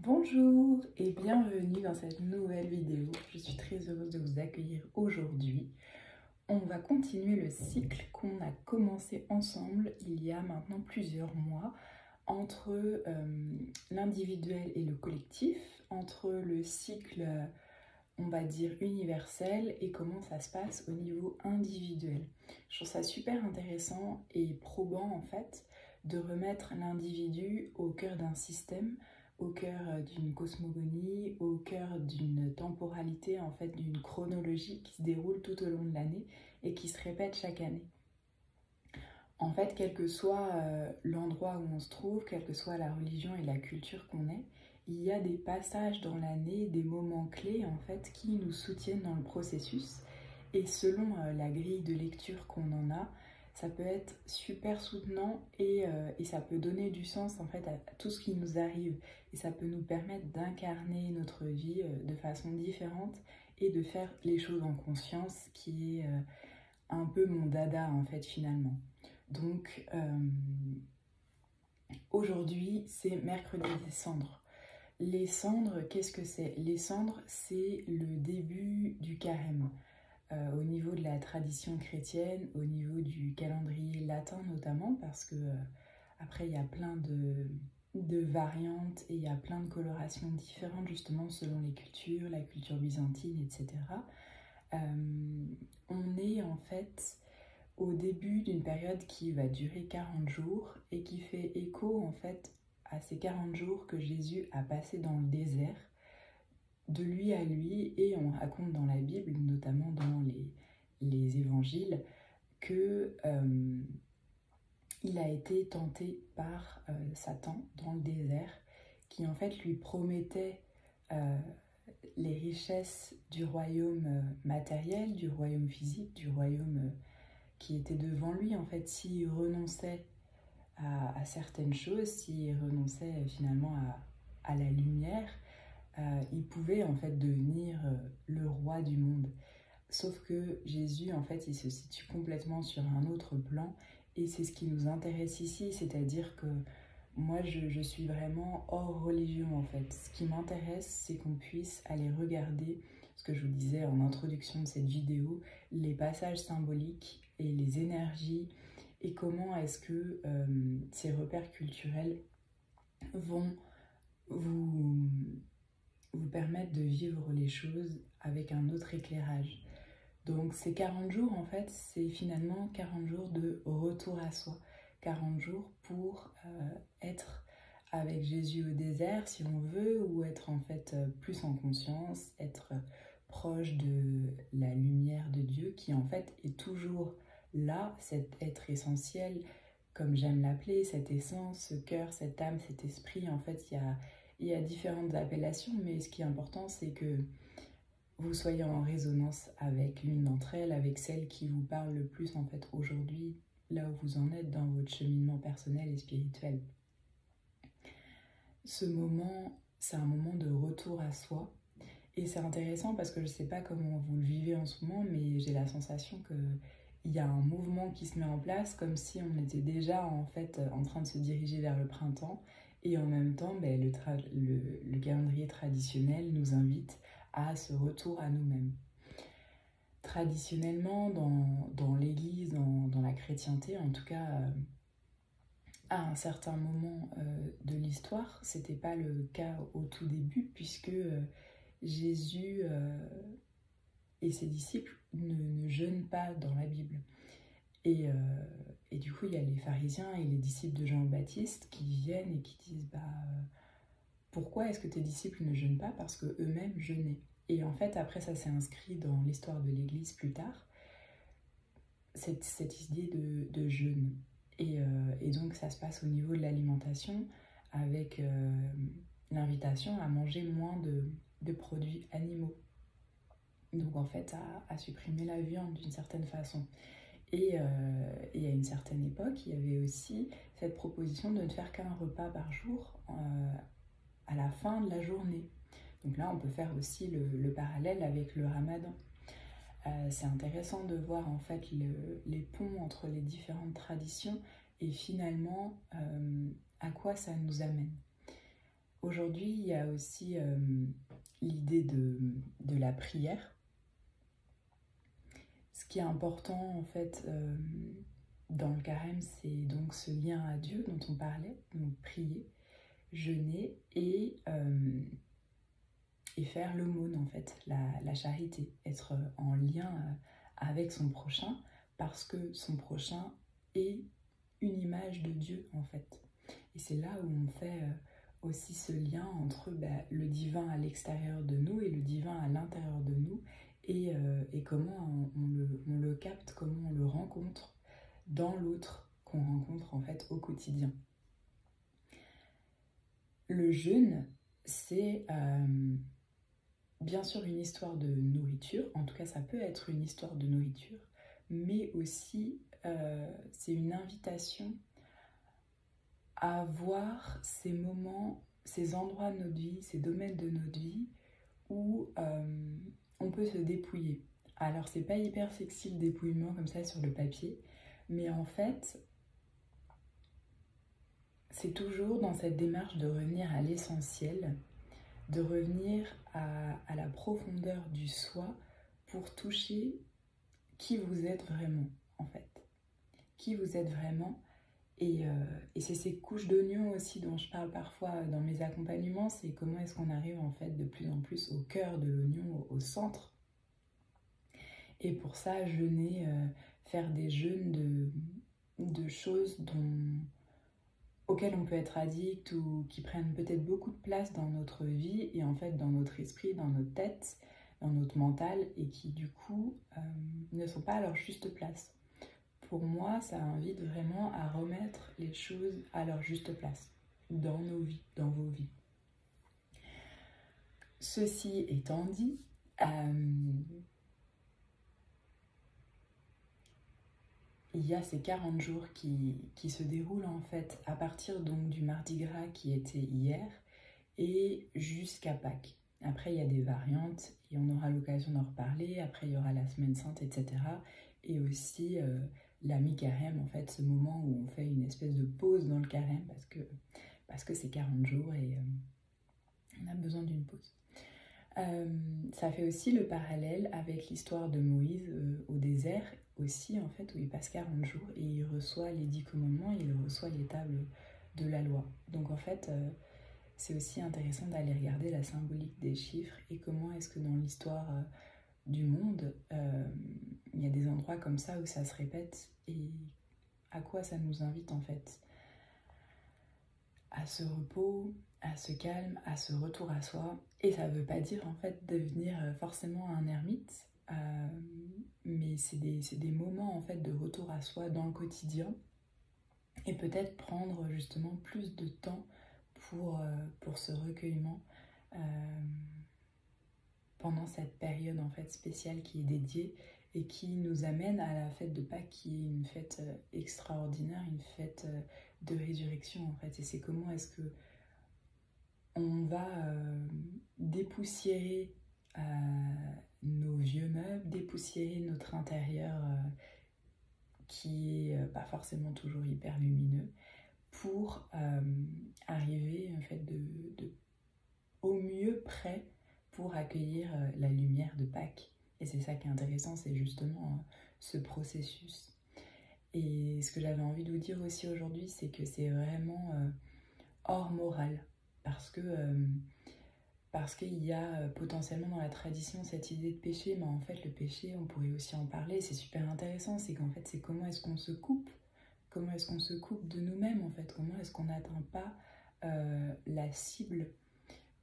Bonjour et bienvenue dans cette nouvelle vidéo. Je suis très heureuse de vous accueillir aujourd'hui. On va continuer le cycle qu'on a commencé ensemble il y a maintenant plusieurs mois entre l'individuel et le collectif, entre le cycle, on va dire, universel et comment ça se passe au niveau individuel. Je trouve ça super intéressant et probant en fait de remettre l'individu au cœur d'un système, au cœur d'une cosmogonie, au cœur d'une temporalité, en fait d'une chronologie qui se déroule tout au long de l'année et qui se répète chaque année. En fait, quel que soit l'endroit où on se trouve, quelle que soit la religion et la culture qu'on ait, il y a des passages dans l'année, des moments clés en fait qui nous soutiennent dans le processus. Et selon la grille de lecture qu'on en a, ça peut être super soutenant et ça peut donner du sens en fait à tout ce qui nous arrive. Et ça peut nous permettre d'incarner notre vie de façon différente et de faire les choses en conscience, qui est un peu mon dada en fait finalement. Donc aujourd'hui c'est mercredi des cendres. Les cendres, qu'est-ce que c'est? Les cendres, c'est le début du carême. Au niveau de la tradition chrétienne, au niveau du calendrier latin notamment, parce que après il y a plein de variantes et il y a plein de colorations différentes justement selon les cultures, la culture byzantine, etc. On est en fait au début d'une période qui va durer 40 jours et qui fait écho en fait à ces 40 jours que Jésus a passés dans le désert, de lui à lui, et on raconte dans la Bible, notamment dans les évangiles, que il a été tenté par Satan dans le désert, qui en fait lui promettait les richesses du royaume matériel, du royaume physique, du royaume qui était devant lui en fait s'il renonçait à certaines choses, s'il renonçait finalement à la lumière, il pouvait en fait devenir le roi du monde. Sauf que Jésus en fait il se situe complètement sur un autre plan et c'est ce qui nous intéresse ici, c'est-à-dire que moi je suis vraiment hors religion en fait. Ce qui m'intéresse c'est qu'on puisse aller regarder ce que je vous disais en introduction de cette vidéo, les passages symboliques et les énergies et comment est-ce que ces repères culturels vont vous permettre de vivre les choses avec un autre éclairage. Donc ces 40 jours, en fait, c'est finalement 40 jours de retour à soi. 40 jours pour être avec Jésus au désert, si on veut, ou être en fait plus en conscience, être proche de la lumière de Dieu, qui en fait est toujours là, cet être essentiel, comme j'aime l'appeler, cette essence, ce cœur, cette âme, cet esprit. En fait, il y a différentes appellations, mais ce qui est important, c'est que vous soyez en résonance avec l'une d'entre elles, avec celle qui vous parle le plus en fait aujourd'hui, là où vous en êtes dans votre cheminement personnel et spirituel. Ce moment, c'est un moment de retour à soi. Et c'est intéressant parce que je ne sais pas comment vous le vivez en ce moment, mais j'ai la sensation qu'il y a un mouvement qui se met en place, comme si on était déjà en fait en train de se diriger vers le printemps. Et en même temps, le calendrier traditionnel nous invite à ce retour à nous-mêmes. Traditionnellement, dans l'Église, dans la chrétienté, en tout cas, à un certain moment de l'histoire, c'était pas le cas au tout début, puisque Jésus et ses disciples ne jeûnent pas dans la Bible. Et du coup, il y a les pharisiens et les disciples de Jean-Baptiste qui viennent et qui disent pourquoi est-ce que tes disciples ne jeûnent pas? Parce qu'eux-mêmes jeûnaient. Et en fait, après, ça s'est inscrit dans l'histoire de l'Église plus tard, cette idée de jeûne. Et donc, ça se passe au niveau de l'alimentation, avec l'invitation à manger moins de produits animaux. Donc, en fait, à supprimer la viande d'une certaine façon. Et à une certaine époque, il y avait aussi cette proposition de ne faire qu'un repas par jour à la fin de la journée. Donc là, on peut faire aussi le parallèle avec le ramadan. C'est intéressant de voir en fait les ponts entre les différentes traditions et finalement à quoi ça nous amène. Aujourd'hui, il y a aussi l'idée de la prière. Ce qui est important en fait dans le carême, c'est donc ce lien à Dieu dont on parlait, donc prier, jeûner et faire l'aumône en fait, la charité, être en lien avec son prochain parce que son prochain est une image de Dieu en fait. Et c'est là où on fait aussi ce lien entre le divin à l'extérieur de nous et le divin à l'intérieur de nous et comment on le capte, comment on le rencontre dans l'autre qu'on rencontre en fait au quotidien. Le jeûne, c'est bien sûr une histoire de nourriture, en tout cas ça peut être une histoire de nourriture, mais aussi c'est une invitation à voir ces moments, ces endroits de notre vie, ces domaines de notre vie où on peut se dépouiller. Alors c'est pas hyper sexy le dépouillement comme ça sur le papier, mais en fait c'est toujours dans cette démarche de revenir à l'essentiel, de revenir à la profondeur du soi pour toucher qui vous êtes vraiment en fait. Qui vous êtes vraiment. Et c'est ces couches d'oignons aussi dont je parle parfois dans mes accompagnements, c'est comment est-ce qu'on arrive en fait de plus en plus au cœur de l'oignon, au centre. Et pour ça, jeûner, faire des jeûnes de choses auxquelles on peut être addict ou qui prennent peut-être beaucoup de place dans notre vie et en fait dans notre esprit, dans notre tête, dans notre mental et qui du coup ne sont pas à leur juste place. Pour moi, ça invite vraiment à remettre les choses à leur juste place dans nos vies, dans vos vies. Ceci étant dit, il y a ces 40 jours qui se déroulent en fait à partir donc du Mardi Gras qui était hier et jusqu'à Pâques. Après, il y a des variantes et on aura l'occasion d'en reparler. Après, il y aura la Semaine Sainte, etc. Et aussi la mi-carême, en fait, ce moment où on fait une espèce de pause dans le carême parce que c'est 40 jours et on a besoin d'une pause. Ça fait aussi le parallèle avec l'histoire de Moïse au désert aussi, en fait, où il passe 40 jours et il reçoit les 10 commandements et il reçoit les tables de la loi. Donc en fait, c'est aussi intéressant d'aller regarder la symbolique des chiffres et comment est-ce que dans l'histoire du monde, il y a des endroits comme ça où ça se répète et à quoi ça nous invite en fait. À ce repos, à ce calme, à ce retour à soi. Et ça ne veut pas dire en fait devenir forcément un ermite, mais c'est des moments en fait de retour à soi dans le quotidien et peut-être prendre justement plus de temps pour ce recueillement pendant cette période en fait spéciale qui est dédiée et qui nous amène à la fête de Pâques qui est une fête extraordinaire, une fête de résurrection en fait. Et c'est comment est-ce que on va dépoussiérer nos vieux meubles, dépoussiérer notre intérieur qui est pas forcément toujours hyper lumineux pour arriver en fait au mieux prêt pour accueillir la lumière de Pâques. Et c'est ça qui est intéressant, c'est justement ce processus. Et ce que j'avais envie de vous dire aussi aujourd'hui, c'est que c'est vraiment hors morale, parce qu'il y a potentiellement dans la tradition cette idée de péché, mais en fait le péché, on pourrait aussi en parler, c'est super intéressant, c'est qu'en fait c'est comment est-ce qu'on se coupe, de nous-mêmes en fait, comment est-ce qu'on n'atteint pas la cible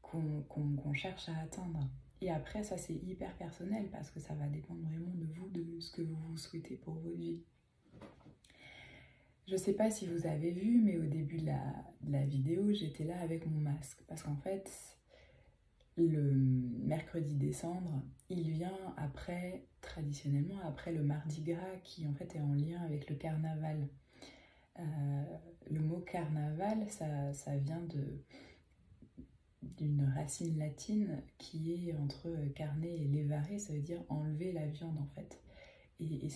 qu'on cherche à atteindre. Et après ça c'est hyper personnel parce que ça va dépendre vraiment de vous, de ce que vous souhaitez pour votre vie. Je sais pas si vous avez vu, mais au début de la vidéo, j'étais là avec mon masque. Parce qu'en fait, le mercredi décembre, il vient après, traditionnellement, après le Mardi Gras, qui en fait est en lien avec le carnaval. Le mot carnaval, ça vient d'une racine latine qui est entre carne et levare, ça veut dire enlever la viande en fait. Et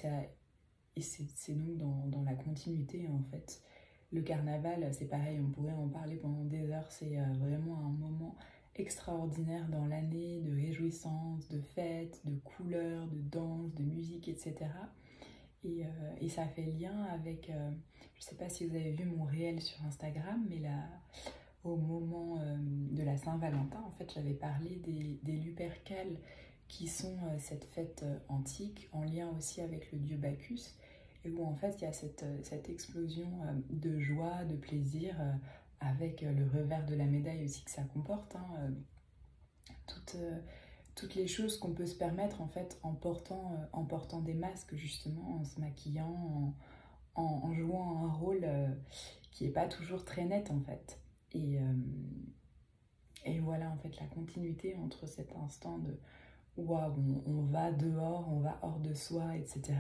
c'est donc dans la continuité en fait Le carnaval, c'est pareil, on pourrait en parler pendant des heures, c'est vraiment un moment extraordinaire dans l'année, de réjouissance, de fêtes, de couleurs, de danse, de musique, etc. Et ça fait lien avec, je ne sais pas si vous avez vu mon réel sur Instagram, mais là, au moment de la Saint-Valentin, en fait, j'avais parlé des Lupercales, qui sont cette fête antique, en lien aussi avec le dieu Bacchus, et où en fait il y a cette explosion de joie, de plaisir, avec le revers de la médaille aussi que ça comporte, hein, toutes, toutes les choses qu'on peut se permettre en fait en portant des masques justement, en se maquillant, en jouant un rôle qui n'est pas toujours très net en fait. Et voilà en fait la continuité entre cet instant de waouh, on va dehors, on va hors de soi, etc.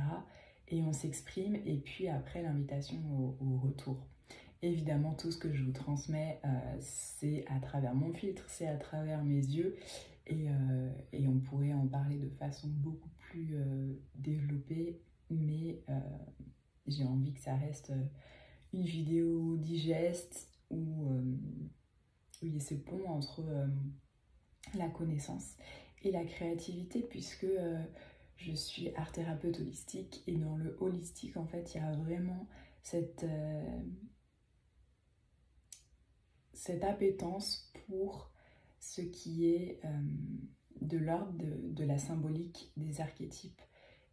Et on s'exprime, et puis après l'invitation au retour. Évidemment, tout ce que je vous transmets, c'est à travers mon filtre, c'est à travers mes yeux, et on pourrait en parler de façon beaucoup plus développée, mais j'ai envie que ça reste une vidéo digeste où il y a ce pont entre la connaissance et la créativité, puisque je suis art thérapeute holistique, et dans le holistique, en fait, il y a vraiment cette appétence pour ce qui est de l'ordre de la symbolique, des archétypes,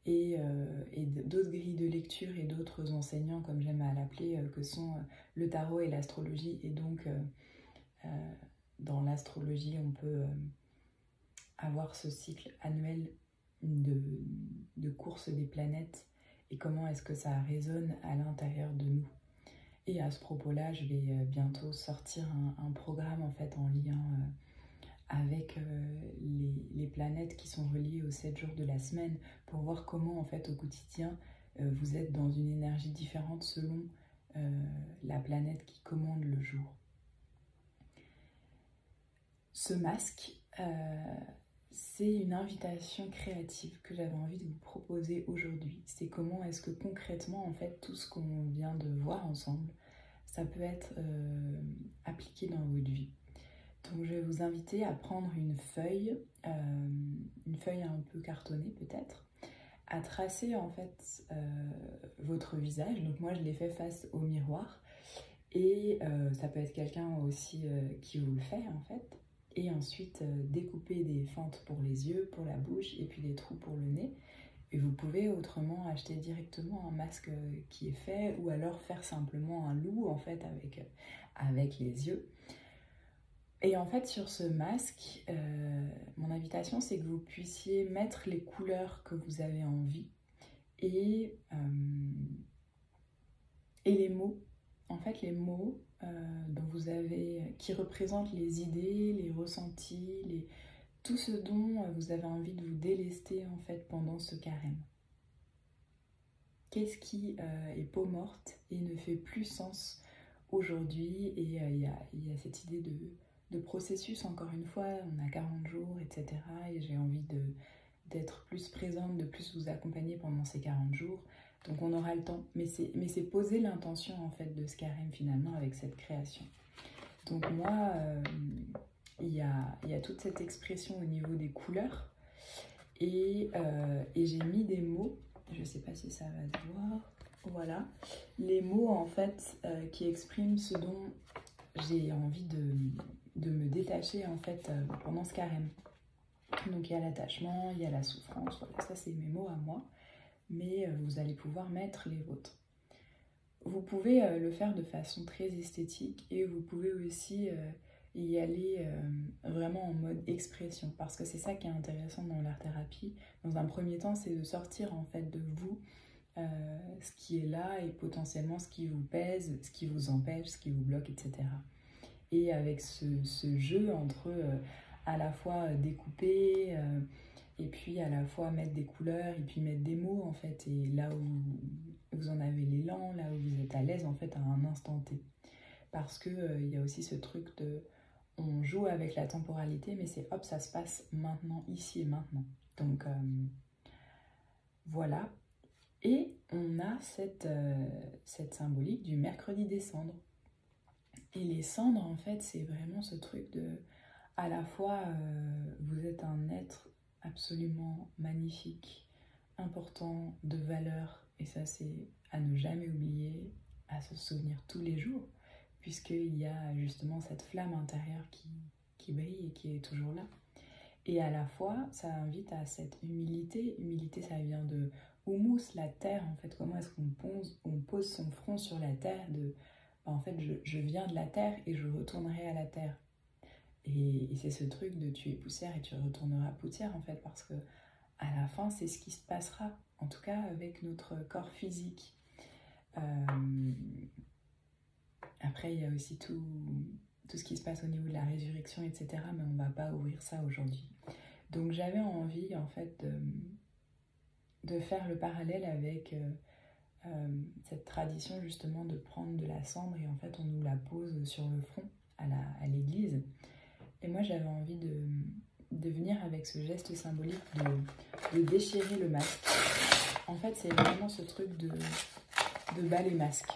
et d'autres grilles de lecture et d'autres enseignants, comme j'aime à l'appeler, que sont le tarot et l'astrologie. Et donc, dans l'astrologie, on peut avoir ce cycle annuel de course des planètes, et comment est-ce que ça résonne à l'intérieur de nous. Et à ce propos-là, je vais bientôt sortir un programme en fait en lien avec les planètes qui sont reliées aux 7 jours de la semaine, pour voir comment en fait au quotidien vous êtes dans une énergie différente selon la planète qui commande le jour. Ce masque, c'est une invitation créative que j'avais envie de vous proposer aujourd'hui. C'est comment est-ce que concrètement, en fait, tout ce qu'on vient de voir ensemble, ça peut être appliqué dans votre vie. Donc je vais vous inviter à prendre une feuille un peu cartonnée peut-être, à tracer en fait votre visage. Donc moi je l'ai fait face au miroir, et ça peut être quelqu'un aussi qui vous le fait en fait. Et ensuite découper des fentes pour les yeux, pour la bouche, et puis des trous pour le nez. Et vous pouvez autrement acheter directement un masque qui est fait, ou alors faire simplement un loup en fait avec les yeux. Et en fait sur ce masque, mon invitation c'est que vous puissiez mettre les couleurs que vous avez envie, et les mots. En fait, les mots dont vous avez, qui représentent les idées, les ressentis, tout ce dont vous avez envie de vous délester en fait pendant ce carême. Qu'est-ce qui est peau morte et ne fait plus sens aujourd'hui? Et il y a cette idée de processus, encore une fois, on a 40 jours, etc. Et j'ai envie d'être plus présente, de plus vous accompagner pendant ces 40 jours. Donc on aura le temps, mais c'est poser l'intention en fait de ce carême finalement avec cette création. Donc moi, il y a toute cette expression au niveau des couleurs, et j'ai mis des mots, je ne sais pas si ça va se voir, voilà, les mots en fait qui expriment ce dont j'ai envie de me détacher en fait pendant ce carême. Donc il y a l'attachement, il y a la souffrance, voilà, ça c'est mes mots à moi. Mais vous allez pouvoir mettre les vôtres. Vous pouvez le faire de façon très esthétique, et vous pouvez aussi y aller vraiment en mode expression, parce que c'est ça qui est intéressant dans l'art-thérapie. Dans un premier temps, c'est de sortir en fait de vous ce qui est là, et potentiellement ce qui vous pèse, ce qui vous empêche, ce qui vous bloque, etc. Et avec ce jeu entre à la fois découper, et puis à la fois mettre des couleurs, et puis mettre des mots en fait, et là où vous en avez l'élan, là où vous êtes à l'aise en fait à un instant T. Parce que il y a aussi ce truc de, on joue avec la temporalité, mais c'est hop, ça se passe maintenant, ici et maintenant. Donc voilà. Et on a cette symbolique du mercredi des cendres. Et les cendres, en fait, c'est vraiment ce truc de... À la fois, vous êtes un être absolument magnifique, important, de valeur, et ça c'est à ne jamais oublier, à se souvenir tous les jours, puisqu'il y a justement cette flamme intérieure qui brille et qui est toujours là. Et à la fois, ça invite à cette humilité. Humilité, ça vient de humus, la terre, en fait. Comment est-ce on pose son front sur la terre de, en fait, je viens de la terre et je retournerai à la terre. Et c'est ce truc de tu es poussière et tu retourneras poussière, en fait, parce que à la fin, c'est ce qui se passera, en tout cas avec notre corps physique. Après, il y a aussi tout ce qui se passe au niveau de la résurrection, etc. Mais on ne va pas ouvrir ça aujourd'hui. Donc j'avais envie, en fait, de faire le parallèle avec cette tradition, justement, de prendre de la cendre et en fait, on nous la pose sur le front à l'église. Et moi, j'avais envie de venir avec ce geste symbolique de déchirer le masque. En fait, c'est vraiment ce truc de bas les masques.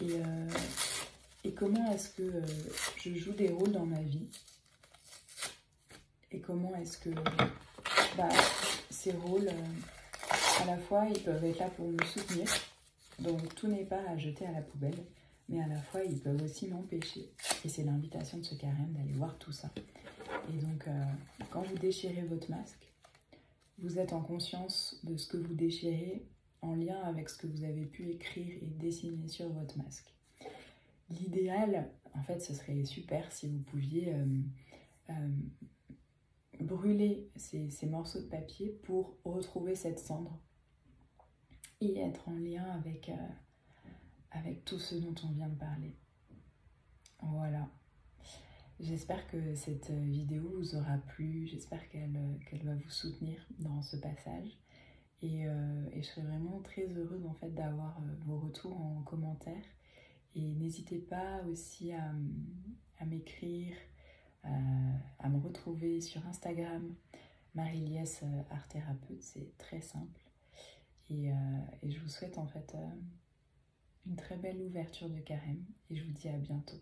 Et comment est-ce que je joue des rôles dans ma vie? Et comment est-ce que ces rôles, à la fois, ils peuvent être là pour me soutenir. Donc, tout n'est pas à jeter à la poubelle, mais à la fois, ils peuvent aussi m'empêcher. Et c'est l'invitation de ce carême d'aller voir tout ça. Et donc, quand vous déchirez votre masque, vous êtes en conscience de ce que vous déchirez en lien avec ce que vous avez pu écrire et dessiner sur votre masque. L'idéal, en fait, ce serait super si vous pouviez brûler ces morceaux de papier pour retrouver cette cendre et être en lien avec tout ce dont on vient de parler. Voilà. J'espère que cette vidéo vous aura plu, j'espère qu'elle va vous soutenir dans ce passage. Et je serais vraiment très heureuse en fait d'avoir vos retours en commentaire. Et n'hésitez pas aussi à m'écrire, à me retrouver sur Instagram, Marie-Liesse Art Thérapeute, c'est très simple. Et je vous souhaite en fait une très belle ouverture de carême et je vous dis à bientôt.